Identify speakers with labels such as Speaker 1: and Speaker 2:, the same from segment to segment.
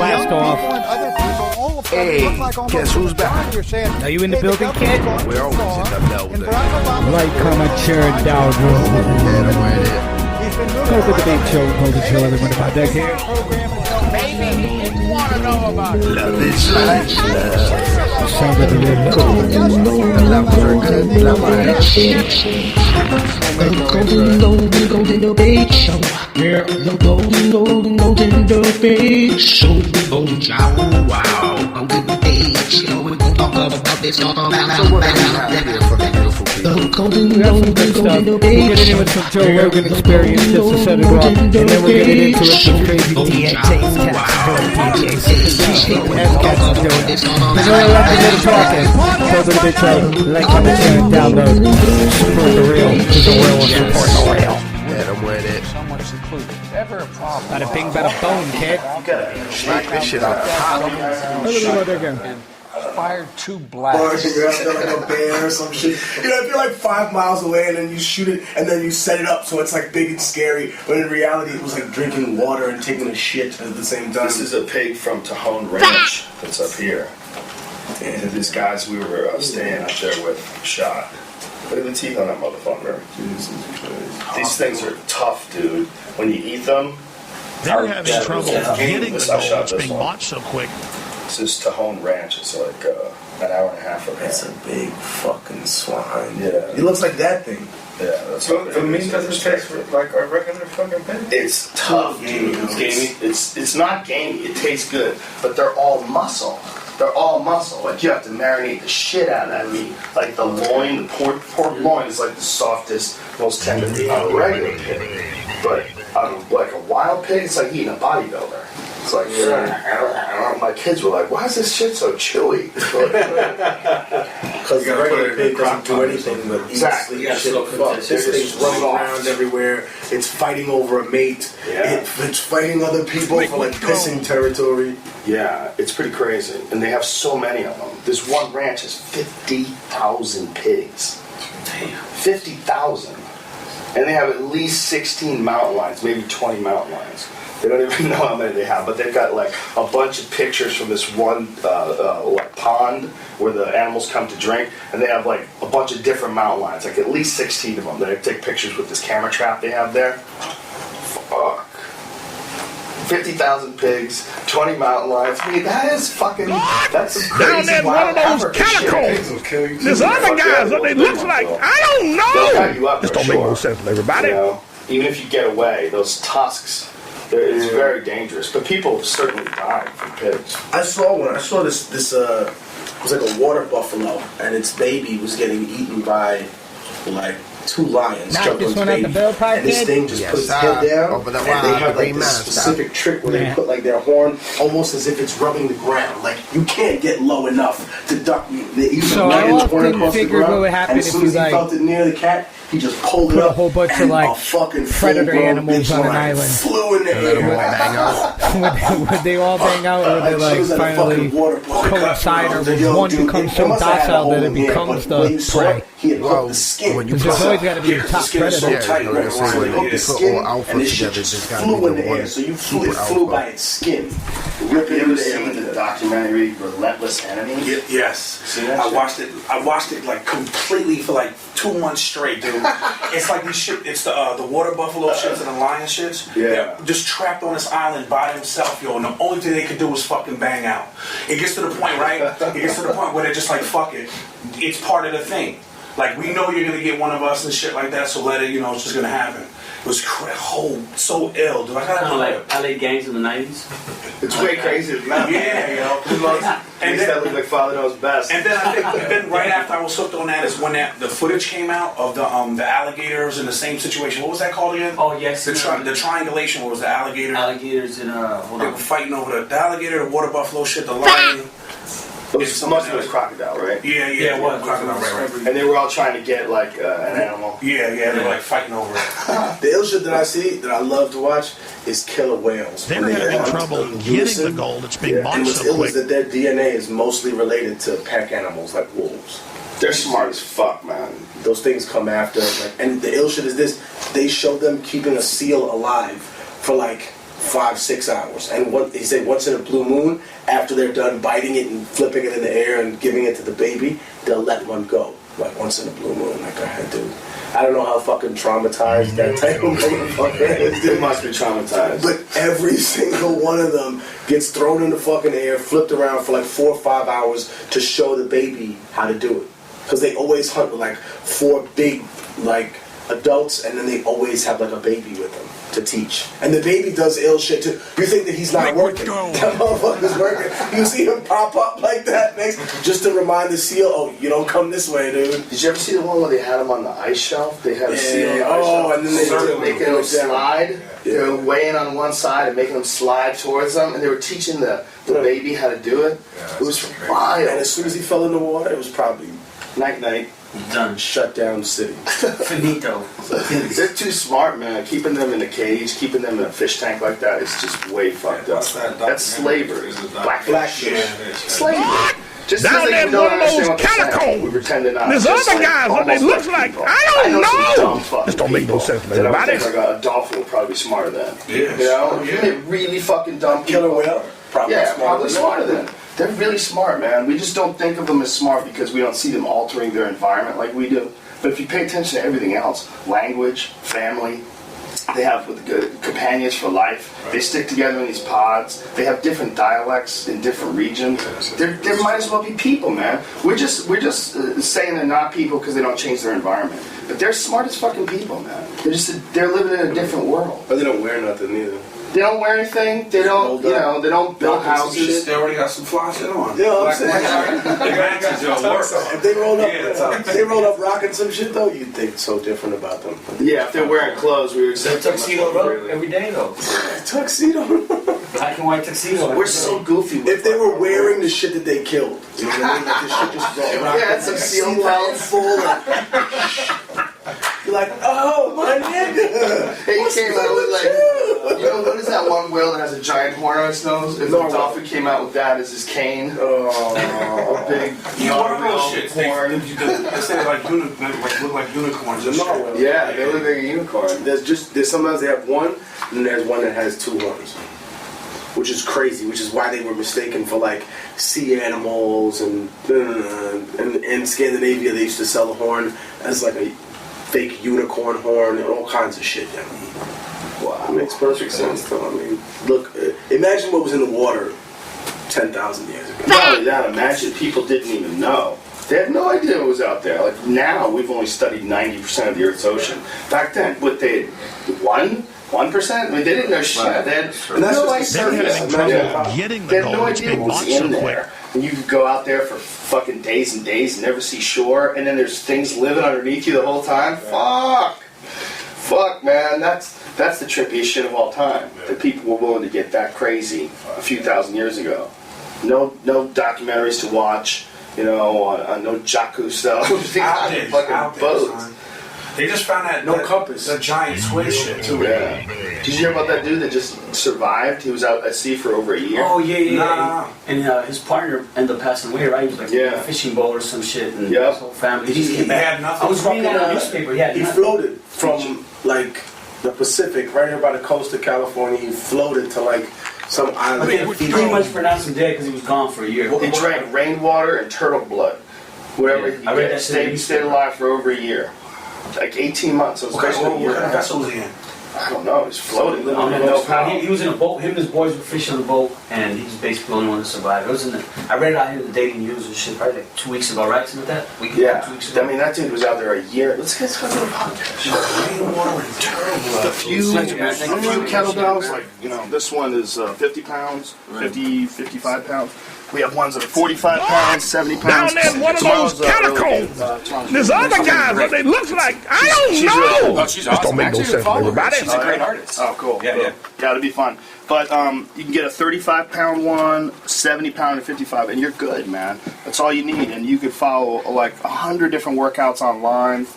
Speaker 1: blast off.
Speaker 2: Hey, guess who's back?
Speaker 1: Are you in the building, kid?
Speaker 2: We're always in the building.
Speaker 1: Like, comment, share, and download. Go to the debate show, GoldenShow, everyone about that here.
Speaker 3: Maybe you want to know about it.
Speaker 2: Love is like love.
Speaker 1: Sound of the rhythm.
Speaker 2: The levels are good. Love
Speaker 4: Golden Debate Show. Yeah, the Golden Debate Show. Golden Show. Wow. Golden Debate Show. We gon' talk about this. Talk about the Golden Debate Show.
Speaker 1: We'll get into it with some Joe Rogan experience just to set it off. And then we're getting into it with crazy DJs, cats, DJs, cats doing this. There's only left a little talking. Go to the big show. Like, comment, share, and download. Support the real. Because the real will support the real.
Speaker 2: Hit him with it.
Speaker 3: Someone secluded. Ever a problem?
Speaker 1: Bada bing, bada bone, kid.
Speaker 2: You gotta smack this shit out the pocket.
Speaker 3: Fired 2
Speaker 5: Or
Speaker 3: blasts.
Speaker 5: you're out there like a bear or some shit. You know, if you're like 5 miles away and then you shoot it and then you set it up so it's like big and scary, but in reality it was like drinking water and taking a shit at the same time.
Speaker 6: This is a pig from Tajon Ranch that's up here. And these guys we were staying up there with shot. Look at the teeth on that motherfucker. These things are tough, dude. When you eat them,
Speaker 7: they're having trouble getting the gold. It's being bought so quick.
Speaker 6: This is Tajon Ranch. It's like an hour and a half away.
Speaker 5: That's a big fucking swine.
Speaker 6: Yeah.
Speaker 5: He looks like that thing.
Speaker 6: Yeah, that's
Speaker 8: So the meat doesn't taste like a regular fucking pig?
Speaker 6: It's tough, dude. It's gamey. It's not gamey. It tastes good, but they're all muscle. They're all muscle. Like you have to marinate the shit out of that meat. Like the loin, the pork loin is like the softest, most tender meat on a regular pig. But like a wild pig, it's like eating a bodybuilder. It's like, my kids were like, why is this shit so chewy?
Speaker 5: Because the regular pig doesn't do anything but eat, sleep, shit. This thing's running around everywhere. It's fighting over a mate.
Speaker 6: Yeah.
Speaker 5: It's fighting other people for like pissing territory.
Speaker 6: Yeah, it's pretty crazy. And they have so many of them. This one ranch has 50,000 pigs. Damn. 50,000. And they have at least 16 mountain lions, maybe 20 mountain lions. They don't even know how many they have, but they've got like a bunch of pictures from this one pond where the animals come to drink, and they have like a bunch of different mountain lions, like at least 16 of them. They take pictures with this camera trap they have there. Fuck. 50,000 pigs, 20 mountain lions. I mean, that is fucking. That's some crazy
Speaker 7: down in one of those catacombs. There's other guys that they look like. I don't know. This don't make no sense to everybody.
Speaker 6: You know, even if you get away, those tusks. It's very dangerous, but people certainly die from pigs.
Speaker 5: I saw one. I saw this. It was like a water buffalo, and its baby was getting eaten by like 2 lions.
Speaker 1: Knock this one out the bell pipe,
Speaker 5: and this
Speaker 1: kid?
Speaker 5: thing just put its head down,
Speaker 2: Over the
Speaker 5: and they
Speaker 2: wild,
Speaker 5: have like this
Speaker 2: man,
Speaker 5: specific trick where they put like their horn almost as if it's rubbing the ground. Like you can't get low enough to duck.
Speaker 1: So I often figured what would happen
Speaker 5: and as soon as he felt it near the cat, he just pulled it
Speaker 1: put
Speaker 5: up.
Speaker 1: a whole bunch of like predator animals on an island.
Speaker 5: Flew in the air.
Speaker 1: Would they all bang out, or would they like finally coincide, or would one become so docile that it becomes the prey?
Speaker 5: He had hooked the skin.
Speaker 1: Because there's always got to be a top predator.
Speaker 5: And this shit just flew in the air. So it flew by its skin.
Speaker 6: Have you ever seen the documentary Relentless Enemy?
Speaker 8: Yes. I watched it like completely for like 2 months straight, dude. It's like these shit. It's the water buffalo shits and the lion shits.
Speaker 6: Yeah.
Speaker 8: They're just trapped on this island by themselves, yo. And the only thing they can do is fucking bang out. It gets to the point, right? It gets to the point where they're just like, fuck it. It's part of the thing. Like, we know you're gonna get one of us and shit like that, so let it, you know, it's just gonna happen. It was so ill, dude. I gotta
Speaker 9: like LA gangs in the 90s.
Speaker 6: It's way crazier than that.
Speaker 8: Yeah, yo.
Speaker 6: And then that looked like Father Knows Best.
Speaker 8: And then right after I was hooked on that is when the footage came out of the alligators in the same situation. What was that called again?
Speaker 9: Oh yes,
Speaker 8: the triangulation. What was the alligator?
Speaker 9: Alligators in
Speaker 8: they were fighting over the alligator, the water buffalo shit, the lion.
Speaker 6: It was a crocodile, right?
Speaker 8: Yeah, it was crocodile, right.
Speaker 6: And they were all trying to get like an animal.
Speaker 8: Yeah, they were like fighting over it.
Speaker 5: The ill shit that I see that I love to watch is killer whales.
Speaker 7: They're having trouble getting the gold. It's being bought so quick.
Speaker 5: It was that their DNA is mostly related to pack animals like wolves.
Speaker 6: They're smart as fuck, man.
Speaker 5: Those things come after, and the ill shit is this: they show them keeping a seal alive for like 5-6 hours. And he said once in a blue moon, after they're done biting it and flipping it in the air and giving it to the baby, they'll let one go. Like once in a blue moon. Like, I had to. I don't know how fucking traumatized that type of motherfucker is.
Speaker 6: They must be traumatized.
Speaker 5: But every single one of them gets thrown in the fucking air, flipped around for like 4 or 5 hours to show the baby how to do it. Because they always hunt with like 4 big like adults, and then they always have like a baby with them to teach. And the baby does ill shit too. You think that he's not working. That motherfucker's working. You see him pop up like that next, just to remind the seal, oh, you don't come this way, dude.
Speaker 6: Did you ever see the one where they had him on the ice shelf? They had a seal on the ice shelf.
Speaker 5: And then they
Speaker 6: started making him slide. They were weighing on one side and making him slide towards them, and they were teaching the baby how to do it. It was wild.
Speaker 5: And as soon as he fell in the water, it was probably
Speaker 6: night.
Speaker 5: Done. Shut down city.
Speaker 9: Finito.
Speaker 6: They're too smart, man. Keeping them in a cage, keeping them in a fish tank like that is just way fucked up. That's slavery. Black shit. Slavery. Just
Speaker 7: down there in one of those catacombs.
Speaker 6: We pretend to not.
Speaker 7: There's other guys, what they look like. I don't know. This don't make no sense, man.
Speaker 6: Like a dolphin will probably be smarter than. Yeah. You know? They're really fucking dumb people.
Speaker 5: Killer whale?
Speaker 6: Probably smarter than. They're really smart, man. We just don't think of them as smart because we don't see them altering their environment like we do. But if you pay attention to everything else, language, family, they have companions for life. They stick together in these pods. They have different dialects in different regions. They might as well be people, man. We're just saying they're not people because they don't change their environment. But they're smart as fucking people, man. They're living in a different world.
Speaker 5: But they don't wear nothing either.
Speaker 6: They don't wear anything. They don't, they don't build houses.
Speaker 8: They already got some fly shit on.
Speaker 5: You know what I'm saying? If they rolled up rocking some shit though, you'd think so different about them.
Speaker 6: Yeah, if they're wearing clothes, we would accept
Speaker 9: tuxedo every day though.
Speaker 5: Tuxedo.
Speaker 9: Black and white tuxedo.
Speaker 6: We're so goofy.
Speaker 5: If they were wearing the shit that they killed, you know what I mean? Like this shit just
Speaker 6: yeah, some seal pelts
Speaker 5: full. You're like, oh my nigga.
Speaker 6: He came out with like, you know, what is that one whale that has a giant horn on its nose? If the dolphin came out with that as his cane, a big
Speaker 8: horn. They say like look like unicorns.
Speaker 6: Yeah, they look like a unicorn.
Speaker 5: There's sometimes they have one, and there's one that has 2 horns, which is crazy. Which is why they were mistaken for like sea animals, and in Scandinavia they used to sell the horn as like a fake unicorn horn and all kinds of shit. Wow, it makes perfect sense though. I mean, look, imagine what was in the water 10,000 years ago.
Speaker 6: Not only that, imagine people didn't even know. They had no idea what was out there. Like now, we've only studied 90% of the Earth's ocean. Back then, what they had 1%? I mean, they didn't know shit.
Speaker 5: Right.
Speaker 6: They had no idea what was in there. And you could go out there for fucking days and days and never see shore, and then there's things living underneath you the whole time. Fuck, man. That's the trippiest shit of all time. That people were willing to get that crazy a few thousand years ago. No documentaries to watch. You know, no Jakku stuff.
Speaker 8: Fucking boats. They just found that
Speaker 5: compass.
Speaker 8: The giant squid shit too.
Speaker 6: Yeah. Did you hear about that dude that just survived? He was out at sea for over a year.
Speaker 9: Oh yeah. And his partner ended up passing away, right? He was like a fishing boat or some shit, and his whole family. He just came back.
Speaker 8: Had nothing.
Speaker 9: I was reading that in the newspaper.
Speaker 5: He floated from like the Pacific, right here by the coast of California. He floated to like some island.
Speaker 9: They pretty much pronounced him dead because he was gone for a year.
Speaker 6: He drank rainwater and turtle blood. Whatever.
Speaker 9: I read that.
Speaker 6: Stayed alive for over a year. Like 18 months.
Speaker 8: What kind of vessel was he in?
Speaker 6: I don't know. He was floating.
Speaker 9: He was in a boat. Him and his boys were fishing on the boat, and he was basically the only one to survive. It was I read it out here in the daily news and shit, probably like 2 weeks ago, right? Something like that? 2 weeks ago.
Speaker 6: I mean, that dude was out there a year. Let's get to the podcast.
Speaker 8: Rainwater and turtle blood.
Speaker 6: A few kettlebells, like, you know, this one is 50 pounds, 55 pounds. We have ones that are 45 pounds, 70 pounds.
Speaker 7: Down there in one of those catacombs. There's other guys, what they look like. I don't know.
Speaker 10: Oh, she's awesome.
Speaker 7: Don't make no sense, everybody.
Speaker 10: She's a great artist.
Speaker 6: Oh, cool.
Speaker 10: Yeah.
Speaker 6: That'll be fun. But you can get a 35-pound one, 70-pound, and 55, and you're good, man. That's all you need. And you could follow like 100 different workouts online.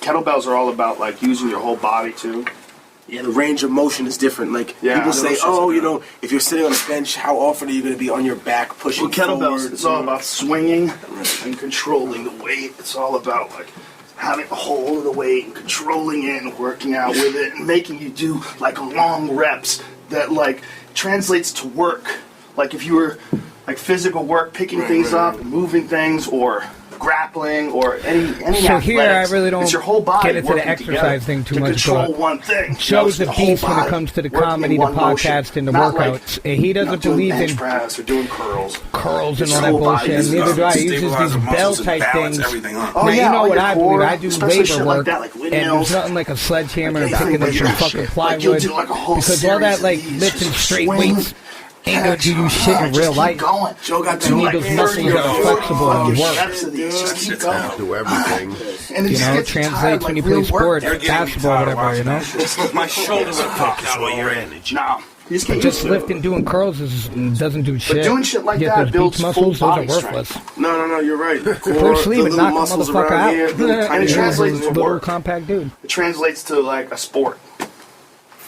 Speaker 6: Kettlebells are all about like using your whole body too.
Speaker 5: Yeah, the range of motion is different. Like people say, oh, you know, if you're sitting on a bench, how often are you going to be on your back pushing
Speaker 6: kettlebells,
Speaker 5: forward?
Speaker 6: it's all about swinging and controlling the weight. It's all about like having a hold of the weight and controlling it and working out with it and making you do like long reps that like translates to work. Like if you were like physical work, picking things up, and moving things, or grappling, or any
Speaker 1: so here I
Speaker 6: athletics,
Speaker 1: really don't
Speaker 6: it's your whole body
Speaker 1: get into the exercise thing too much.
Speaker 6: Control one thing.
Speaker 1: Show's a beast when it comes to the comedy, the podcast, and the workouts. Like, he doesn't believe in
Speaker 6: press or doing curls
Speaker 1: and all that bullshit. And neither do I. He uses these bell type things. Now you know what I believe. I do labor work, and there's nothing like a sledgehammer and picking up some fucking plywood, because all that like lifting straight weights ain't gonna do you shit in real life.
Speaker 5: Joe got
Speaker 1: you need those muscles that are flexible and work.
Speaker 6: Just keep going.
Speaker 2: Do everything.
Speaker 6: And
Speaker 1: you know, translates when you play sports, basketball, whatever, you know?
Speaker 8: My shoulders are popped out while you're in it.
Speaker 6: No.
Speaker 1: Just lifting, doing curls doesn't do shit.
Speaker 6: But doing shit like
Speaker 1: you
Speaker 6: that builds
Speaker 1: muscles,
Speaker 6: full
Speaker 1: those
Speaker 6: body
Speaker 1: are worthless.
Speaker 6: strength. No, you're right.
Speaker 1: Bruce Lee would knock a motherfucker out.
Speaker 6: And it translates to
Speaker 1: little
Speaker 6: work.
Speaker 1: compact dude.
Speaker 6: It translates to like a sport.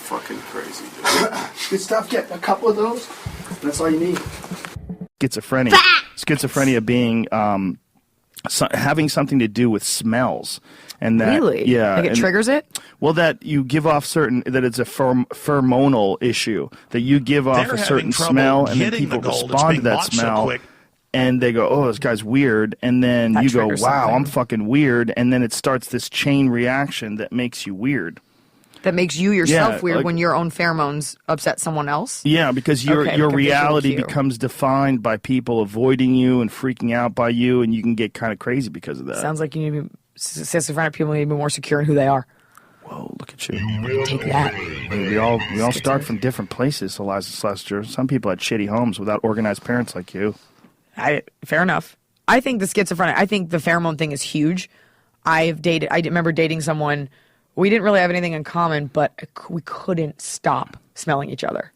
Speaker 6: Fucking crazy, dude. Good stuff. Get a couple of those. That's all you need.
Speaker 10: Schizophrenia being having something to do with smells, and that
Speaker 11: like it triggers it.
Speaker 10: Well, that you give off that it's a pheromonal issue, that you give off a certain smell, and then people respond to that smell. And they go, oh, this guy's weird. And then you go, wow, I'm fucking weird. And then it starts this chain reaction that makes you weird.
Speaker 11: That makes you yourself weird when your own pheromones upset someone else?
Speaker 10: Yeah, because your reality becomes defined by people avoiding you and freaking out by you, and you can get kind of crazy because of that.
Speaker 11: Sounds like you need to be schizophrenic people need to be more secure in who they are.
Speaker 10: Whoa, look at you.
Speaker 11: Take that.
Speaker 10: We all start from different places, Eliza Schlesinger. Some people had shitty homes without organized parents like you.
Speaker 11: Fair enough. I think the pheromone thing is huge. I remember dating someone. We didn't really have anything in common, but we couldn't stop smelling each other.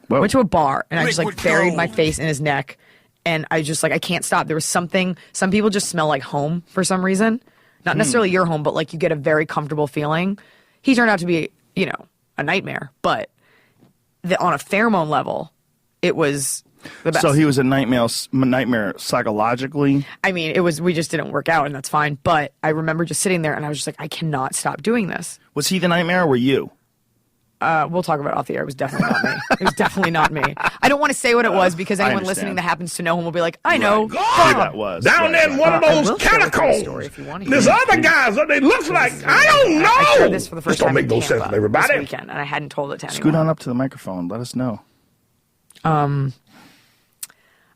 Speaker 10: Whoa.
Speaker 11: Went to a bar, and I just like buried my face in his neck, and I just like, I can't stop. There was something, some people just smell like home for some reason. Not necessarily your home, but like you get a very comfortable feeling. He turned out to be, a nightmare, but on a pheromone level, it was the best.
Speaker 10: So he was a nightmare psychologically?
Speaker 11: I mean, we just didn't work out, and that's fine. But I remember just sitting there, and I was just like, I cannot stop doing this.
Speaker 10: Was he the nightmare, or were you?
Speaker 11: We'll talk about it off the air. It was definitely not me. It was definitely not me. I don't want to say what it was, because anyone listening that happens to know him will be like, I know.
Speaker 10: Who that was.
Speaker 7: Down in one of those catacombs. There's other guys that they look like. I don't know.
Speaker 11: I heard this for the first time in
Speaker 7: Don't make no sense to everybody.
Speaker 11: this weekend, and I hadn't told it to anyone.
Speaker 10: Scoot on up to the microphone. Let us know.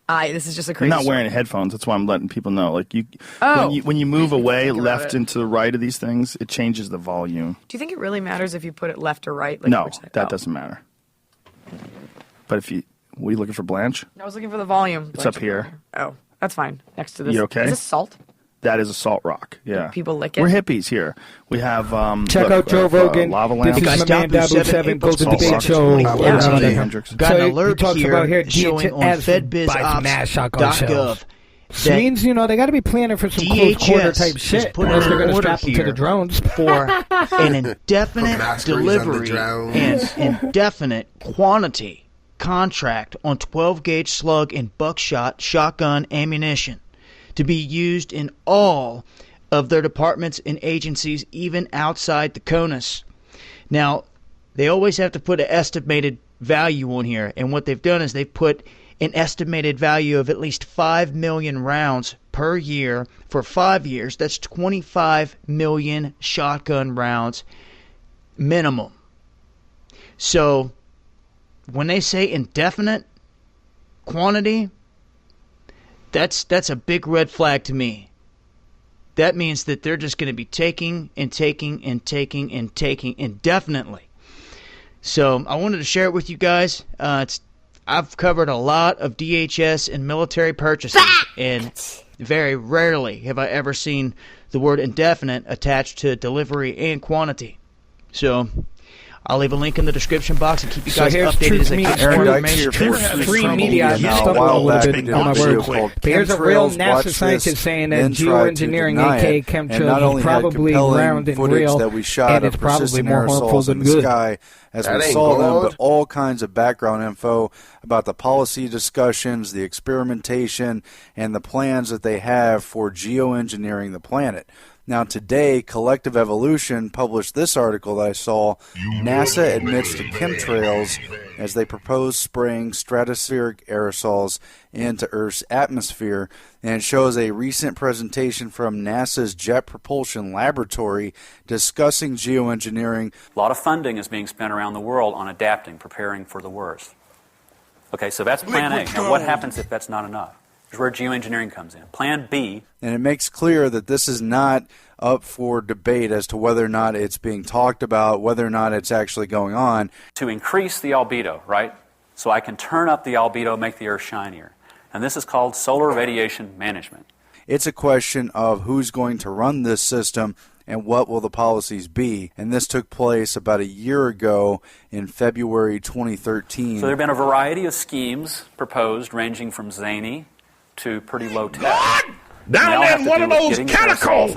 Speaker 11: This is just a crazy
Speaker 10: You're not
Speaker 11: story.
Speaker 10: wearing headphones. That's why I'm letting people know. Like when you move away left and to the right of these things, it changes the volume.
Speaker 11: Do you think it really matters if you put it left or right? Like
Speaker 10: No, that doesn't matter. But were you looking for Blanche?
Speaker 11: I was looking for the volume.
Speaker 10: It's up here.
Speaker 11: Oh, that's fine. Next to this.
Speaker 10: You okay?
Speaker 11: Is this salt?
Speaker 10: That is a salt rock. Yeah.
Speaker 11: People lick it.
Speaker 10: We're hippies here. We have
Speaker 1: check out Joe Rogan.
Speaker 10: Lava
Speaker 1: This
Speaker 10: lamp.
Speaker 1: is my man Dabu 7 Golden Debate Show.
Speaker 12: Got an alert
Speaker 1: talks
Speaker 12: here
Speaker 1: about here
Speaker 12: showing on FedBizOps.gov.
Speaker 1: Means they got to be planning for some close quarter type shit. Unless they're going to strap them to the drones
Speaker 12: for an indefinite delivery and indefinite quantity contract on 12-gauge slug and buckshot shotgun ammunition to be used in all of their departments and agencies, even outside the CONUS. Now, they always have to put an estimated value on here, and what they've done is they've put an estimated value of at least 5 million rounds per year for 5 years. That's 25 million shotgun rounds minimum. So, when they say indefinite quantity, that's a big red flag to me. That means that they're just going to be taking and taking and taking and taking indefinitely. So I wanted to share it with you guys. I've covered a lot of DHS and military purchases, and very rarely have I ever seen the word indefinite attached to delivery and quantity. So I'll leave a link in the description box and keep you guys updated as I get more information.
Speaker 1: Free media. I stumbled a little bit on my words. There's a real NASA scientist saying that geoengineering, aka chemtrails, is probably round and real,
Speaker 13: that we shot
Speaker 1: and it's probably more harmful than
Speaker 13: in
Speaker 1: good.
Speaker 13: the sky as we saw them, but all kinds of background info about the policy discussions, the experimentation, and the plans that they have for geoengineering the planet. Now today, Collective Evolution published this article that I saw. NASA admits to chemtrails as they propose spraying stratospheric aerosols into Earth's atmosphere, and it shows a recent presentation from NASA's Jet Propulsion Laboratory discussing geoengineering.
Speaker 14: A lot of funding is being spent around the world on adapting, preparing for the worst. Okay, so that's plan A. Now what happens if that's not enough? Here's where geoengineering comes in. Plan B.
Speaker 13: And it makes clear that this is not up for debate as to whether or not it's being talked about, whether or not it's actually going on.
Speaker 14: To increase the albedo, right? So I can turn up the albedo, make the Earth shinier. And this is called solar radiation management.
Speaker 13: It's a question of who's going to run this system and what will the policies be. And this took place about a year ago in February 2013.
Speaker 14: So there have been a variety of schemes proposed, ranging from zany to pretty low tech.
Speaker 7: Down there in one of those catacombs.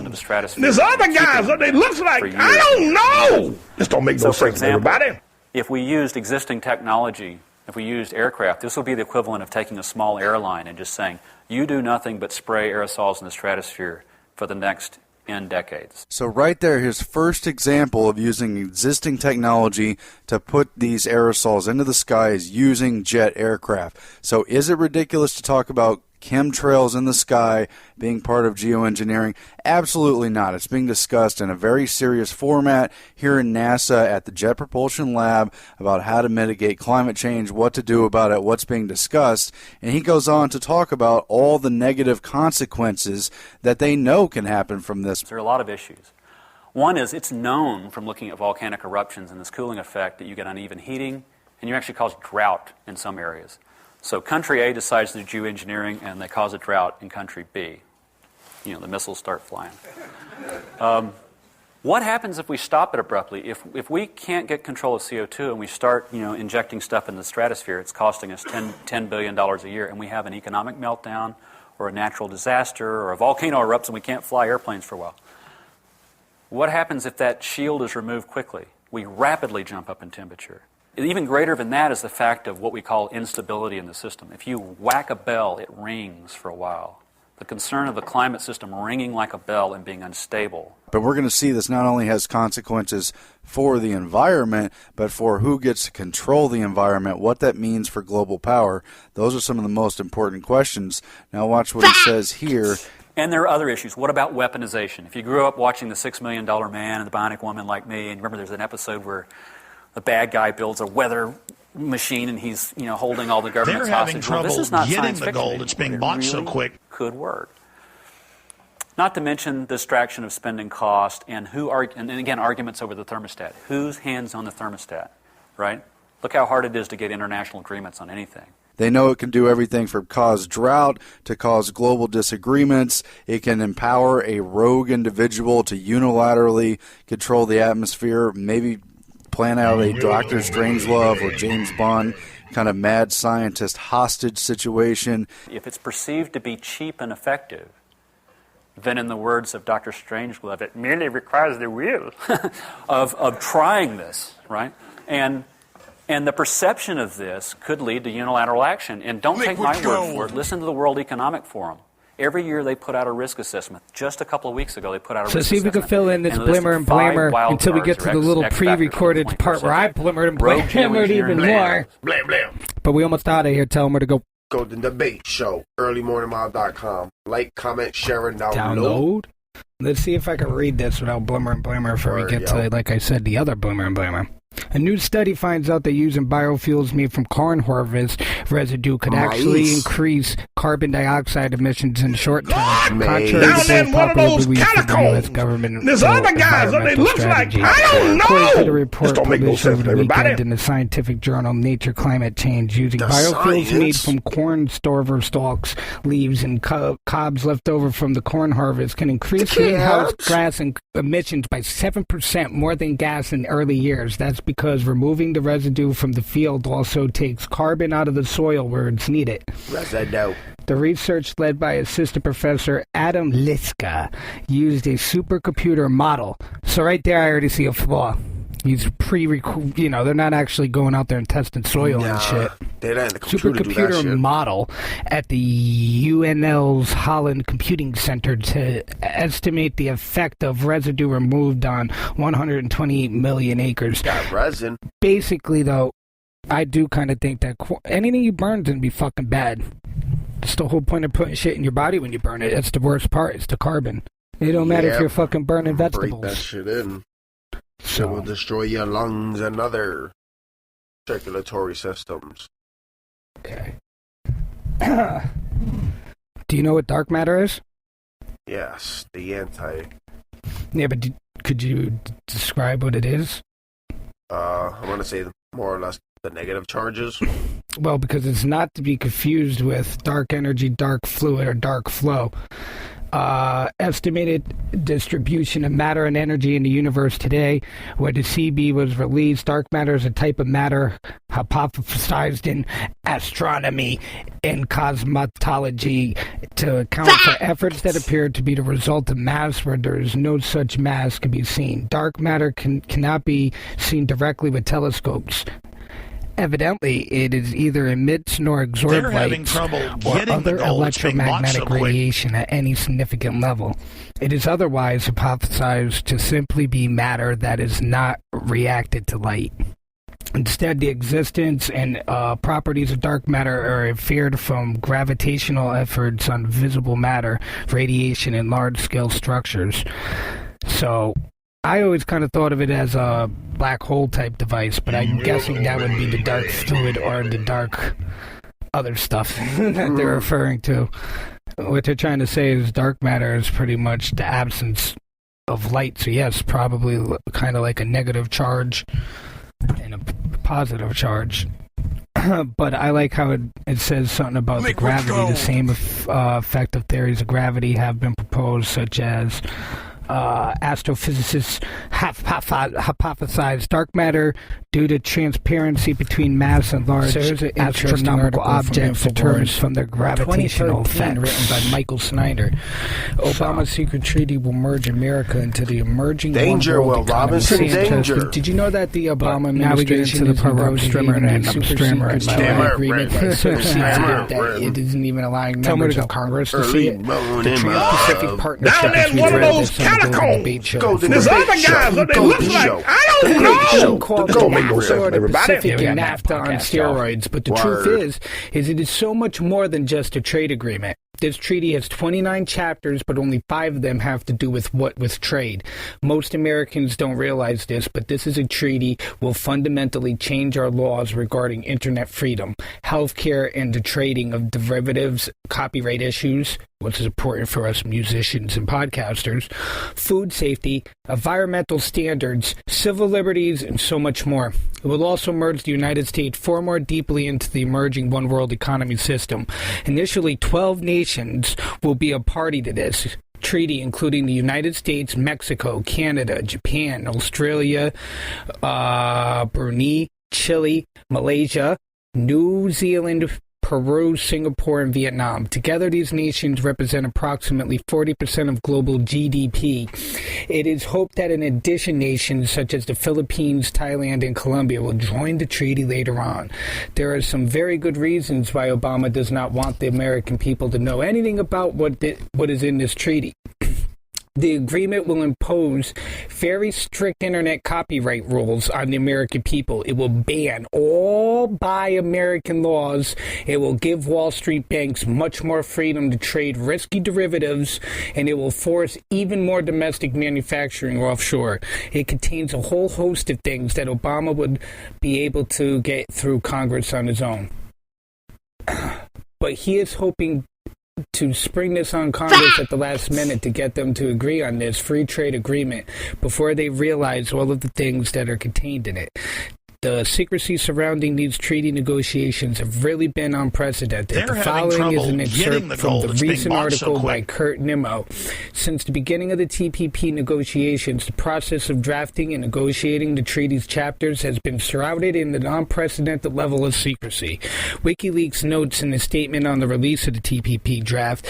Speaker 7: There's other guys that they looks like, I don't know. This don't make no sense to everybody.
Speaker 14: If we used existing technology, if we used aircraft, this would be the equivalent of taking a small airline and just saying, you do nothing but spray aerosols in the stratosphere for the next N decades.
Speaker 13: So right there, his first example of using existing technology to put these aerosols into the sky is using jet aircraft. So is it ridiculous to talk about chemtrails in the sky being part of geoengineering? Absolutely not. It's being discussed in a very serious format here in NASA at the Jet Propulsion Lab about how to mitigate climate change, what to do about it, what's being discussed. And he goes on to talk about all the negative consequences that they know can happen from this.
Speaker 14: There are a lot of issues. One is it's known from looking at volcanic eruptions and this cooling effect that you get uneven heating and you actually cause drought in some areas. So country A decides to do geoengineering and they cause a drought in country B. You know, the missiles start flying. What happens if we stop it abruptly? If we can't get control of CO2 and we start, injecting stuff in the stratosphere, it's costing us $10 billion a year, and we have an economic meltdown or a natural disaster or a volcano erupts and we can't fly airplanes for a while. What happens if that shield is removed quickly? We rapidly jump up in temperature. Even greater than that is the fact of what we call instability in the system. If you whack a bell, it rings for a while. The concern of the climate system ringing like a bell and being unstable.
Speaker 13: But we're going to see this not only has consequences for the environment, but for who gets to control the environment, what that means for global power. Those are some of the most important questions. Now watch what he says here.
Speaker 14: And there are other issues. What about weaponization? If you grew up watching The $6 Million Man and The Bionic Woman like me, and remember there's an episode where the bad guy builds a weather machine and he's, holding all the government's hostage.
Speaker 7: They're having trouble
Speaker 14: this is not
Speaker 7: getting
Speaker 14: science
Speaker 7: the
Speaker 14: fiction
Speaker 7: gold. It's being
Speaker 14: anymore.
Speaker 7: bought
Speaker 14: It
Speaker 7: so
Speaker 14: really
Speaker 7: quick.
Speaker 14: Could work. Not to mention the distraction of spending cost and again, arguments over the thermostat. Whose hands on the thermostat, right? Look how hard it is to get international agreements on anything.
Speaker 13: They know it can do everything from cause drought to cause global disagreements. It can empower a rogue individual to unilaterally control the atmosphere, maybe plan out a Dr. Strangelove or James Bond kind of mad scientist hostage situation.
Speaker 14: If it's perceived to be cheap and effective, then in the words of Dr. Strangelove, it merely requires the will of trying this, right? And the perception of this could lead to unilateral action. And don't take my word for it. Listen to the World Economic Forum. Every year they put out a risk assessment. Just a couple of weeks ago they put out a risk assessment.
Speaker 1: So see if we can fill in this blimmer and blamer until we get to the little pre-recorded part where I blimmered and blamered even more.
Speaker 2: Blam, blam.
Speaker 1: But we almost out of here. Tell them where to go.
Speaker 2: Golden Debate Show, earlymorningmile.com. Like, comment, share, and
Speaker 1: Download. Let's see if I can read this without blimmer and blamer before we get to, like I said, the other blimmer and blamer. A new study finds out that using biofuels made from corn harvest residue could actually increase carbon dioxide emissions in the short term. Contrary to both popular beliefs of the U.S. government.
Speaker 7: There's other guys that they look like, I don't know.
Speaker 1: According to the report published over the weekend in the scientific journal Nature Climate Change, using biofuels made from corn stover stalks, leaves, and cobs left over from the corn harvest can increase greenhouse gas emissions by 7% more than gas in early years. That's because removing the residue from the field also takes carbon out of the soil where it's needed.
Speaker 2: Residue.
Speaker 1: The research, led by Assistant Professor Adam Liska, used a supercomputer model. So right there, I already see a flaw. He's they're not actually going out there and testing soil and shit.
Speaker 2: They're letting the computer do that
Speaker 1: Supercomputer
Speaker 2: shit.
Speaker 1: model at the UNL's Holland Computing Center to estimate the effect of residue removed on 128 million acres.
Speaker 2: Got resin.
Speaker 1: Basically, though, I do kind of think that anything you burn is going to be fucking bad. That's the whole point of putting shit in your body when you burn it. That's the worst part. It's the carbon. It don't matter if you're fucking burning vegetables.
Speaker 2: Break that shit in.
Speaker 1: So
Speaker 2: It will destroy your lungs and other circulatory systems.
Speaker 1: Okay. Do you know what dark matter is?
Speaker 2: Yes, the anti.
Speaker 1: Yeah, but could you describe what it is?
Speaker 2: I want to say more or less the negative charges.
Speaker 1: Well, because it's not to be confused with dark energy, dark fluid, or dark flow. Estimated distribution of matter and energy in the universe today, where the CB was released. Dark matter is a type of matter hypothesized in astronomy and cosmology to account for efforts that appear to be the result of mass where there is no such mass can be seen. Dark matter cannot be seen directly with telescopes. Evidently, it is either emits nor absorbs light or other electromagnetic radiation at any significant level. It is otherwise hypothesized to simply be matter that is not reacted to light. Instead, the existence and properties of dark matter are inferred from gravitational efforts on visible matter, radiation, and large-scale structures. So I always kind of thought of it as a black hole type device, but I'm guessing that would be the dark fluid or the dark other stuff that they're referring to. What they're trying to say is dark matter is pretty much the absence of light. So yes, probably kind of like a negative charge and a positive charge. But I like how it says something about the gravity. The same effective theories of gravity have been proposed, such as astrophysicists hypothesized dark matter due to transparency between mass and large astronomical objects determined from their gravitational effects. Written by Michael Snyder. Obama's secret treaty will merge America into the emerging
Speaker 2: danger. Will Robinson danger?
Speaker 1: Did you know that the Obama administration is negotiating a super secret agreement that supersedes that it isn't even allowing members of Congress to see it? The Trans-Pacific Partnership
Speaker 7: down in one of those catacombs. There's other guys that they look like. I don't know.
Speaker 1: Called the Pacific and NAFTA on steroids. But the truth is it is so much more than just a trade agreement. This treaty has 29 chapters, but only 5 of them have to do with trade. Most Americans don't realize this, but this is a treaty will fundamentally change our laws regarding internet freedom, healthcare, and the trading of derivatives, copyright issues, which is important for us musicians and podcasters, food safety, environmental standards, civil liberties, and so much more. It will also merge the United States far more deeply into the emerging one world economy system. Initially, 12 nations will be a party to this treaty, including the United States, Mexico, Canada, Japan, Australia, Brunei, Chile, Malaysia, New Zealand, Peru, Singapore, and Vietnam. Together, these nations represent approximately 40% of global GDP. It is hoped that in addition, nations such as the Philippines, Thailand, and Colombia will join the treaty later on. There are some very good reasons why Obama does not want the American people to know anything about what is in this treaty. The agreement will impose very strict internet copyright rules on the American people. It will ban all Buy American laws. It will give Wall Street banks much more freedom to trade risky derivatives, and it will force even more domestic manufacturing offshore. It contains a whole host of things that Obama would be able to get through Congress on his own. But he is hoping to spring this on Congress at the last minute to get them to agree on this free trade agreement before they realize all of the things that are contained in it. The secrecy surrounding these treaty negotiations have really been unprecedented. The following is an excerpt from the recent article by Kurt Nimmo. Since the beginning of the TPP negotiations, the process of drafting and negotiating the treaty's chapters has been shrouded in an unprecedented level of secrecy. WikiLeaks notes in a statement on the release of the TPP draft,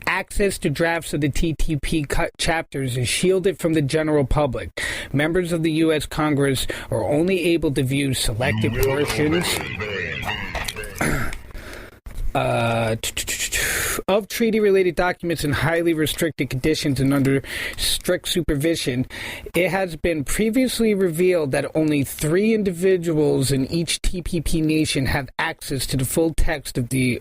Speaker 1: access to drafts of the TPP chapters is shielded from the general public. Members of the U.S. Congress are only able to view selected portions of treaty-related documents in highly restricted conditions and under strict supervision. It has been previously revealed that only 3 individuals in each TPP nation have access to the full text of the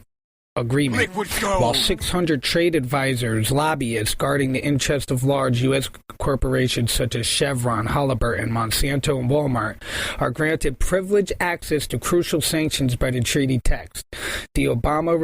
Speaker 1: agreement, while 600 trade advisors, lobbyists guarding the interests of large U.S. corporations such as Chevron, Halliburton, Monsanto, and Walmart are granted privileged access to crucial sanctions by the treaty text. Obama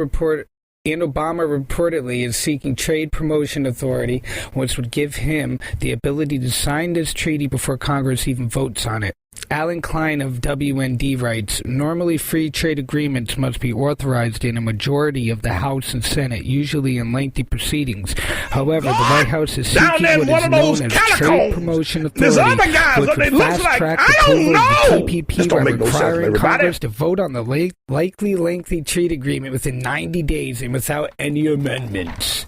Speaker 1: reportedly is seeking trade promotion authority, which would give him the ability to sign this treaty before Congress even votes on it. Alan Klein of WND writes, normally free trade agreements must be authorized in a majority of the House and Senate, usually in lengthy proceedings. However, the White House is seeking what is known as trade promotion authority, which would fast-track the approval of the TPP by requiring Congress to vote on the likely lengthy trade agreement within 90 days and without any amendments.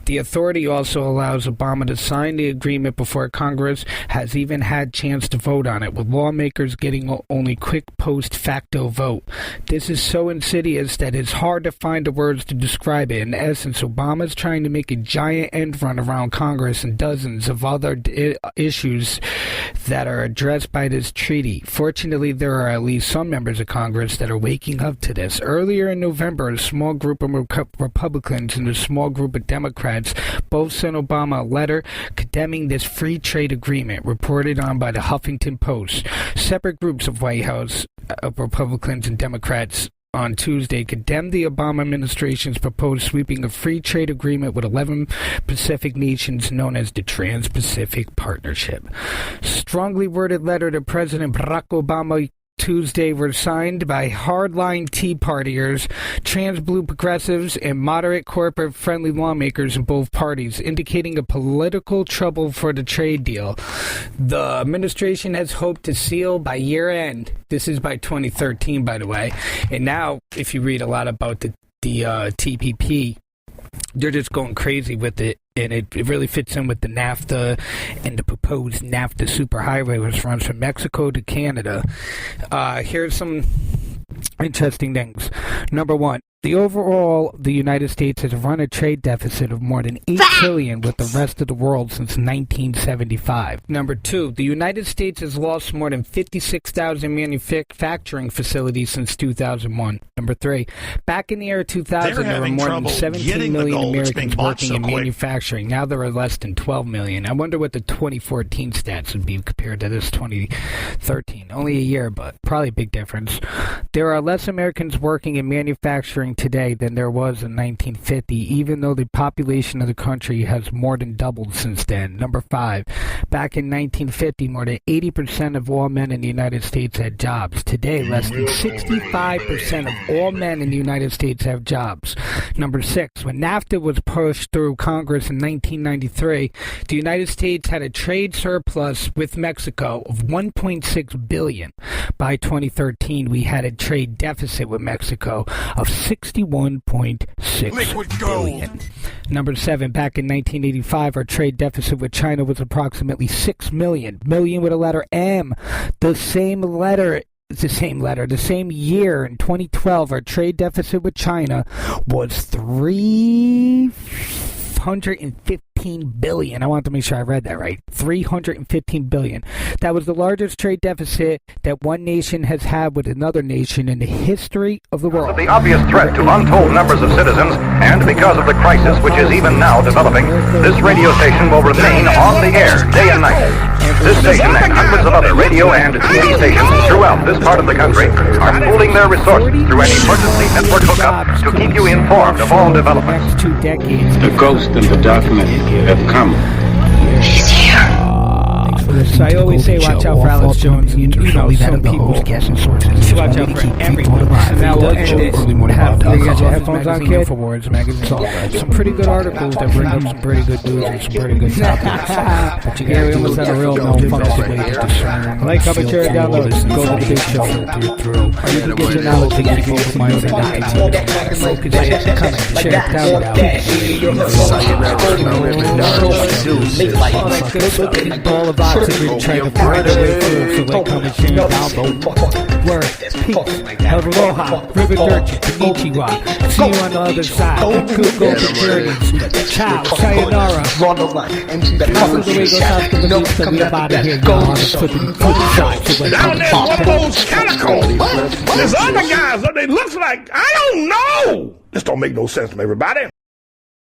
Speaker 1: The authority also allows Obama to sign the agreement before Congress has even had a chance to vote on it, with lawmakers getting only quick post-facto vote. This is so insidious that it's hard to find the words to describe it. In essence, Obama is trying to make a giant end run around Congress and dozens of other issues that are addressed by this treaty. Fortunately, there are at least some members of Congress that are waking up to this. Earlier in November, a small group of Republicans and a small group of Democrats both sent Obama a letter condemning this free trade agreement, reported on by the Huffington Post. Separate groups of White House Republicans and Democrats on Tuesday condemned the Obama administration's proposed sweeping of free trade agreement with 11 Pacific nations known as the Trans-Pacific Partnership. Strongly worded letter to President Barack Obama Tuesday were signed by hardline Tea Partiers, trans-blue progressives, and moderate corporate-friendly lawmakers in both parties, indicating a political trouble for the trade deal. The administration has hoped to seal by year-end. This is by 2013, by the way. And now, if you read a lot about the TPP, they're just going crazy with it, and it really fits in with the NAFTA and the proposed NAFTA superhighway, which runs from Mexico to Canada. Here's some interesting things. Number one, the United States has run a trade deficit of more than $8 trillion with the rest of the world since 1975. Number two, the United States has lost more than 56,000 manufacturing facilities since 2001. Number three, back in the year 2000, there were more than 17 million Americans working in manufacturing. Now there are less than 12 million. I wonder what the 2014 stats would be compared to this 2013. Only a year, but probably a big difference. There are less Americans working in manufacturing today than there was in 1950, even though the population of the country has more than doubled since then. Number five, back in 1950, more than 80% of all men in the United States had jobs. Today, less than 65% of all men in the United States have jobs. Number six, when NAFTA was pushed through Congress in 1993, the United States had a trade surplus with Mexico of $1.6 billion. By 2013, we had a trade deficit with Mexico of $61.6 billion. Number seven, back in 1985, our trade deficit with China was approximately $6 million. Million with a letter M. The same year in 2012, our trade deficit with China was $315 billion. I wanted to make sure I read that right. $315 billion. That was the largest trade deficit that one nation has had with another nation in the history of the world.
Speaker 15: The obvious threat to untold numbers of citizens, and because of the crisis which is even now developing, this radio station will remain on the air day and night. This station and hundreds of other radio and TV stations throughout this part of the country are pooling their resources through an emergency network hookup to keep you informed of all developments.
Speaker 16: The ghost and the darkness have come.
Speaker 15: He's here.
Speaker 1: So I always say watch out for Alex Jones. And, you know, some people watch out for everyone. So now we'll end it. You got your headphones on, kid? Some pretty good articles that bring up some pretty good news and some pretty good topics. But you gotta almost have a real no-functional way to discern. Like, comment, share, download, go to the big show. Or you can get your knowledge and info from my other focus, comment, share, download. Ball of oxygen trying to find a way through. So like, comment, share, download. Word, peace, aloha, riverdirty, konnichiwa. See you on the other side. Good golden journeys. Ciao, sayonara. Run the line. After the way goes out to the beach, we about to hear you on the flipping side.
Speaker 7: Down there, one of those catacombs. There's other guys that they look like, I don't know. This don't make no sense to everybody.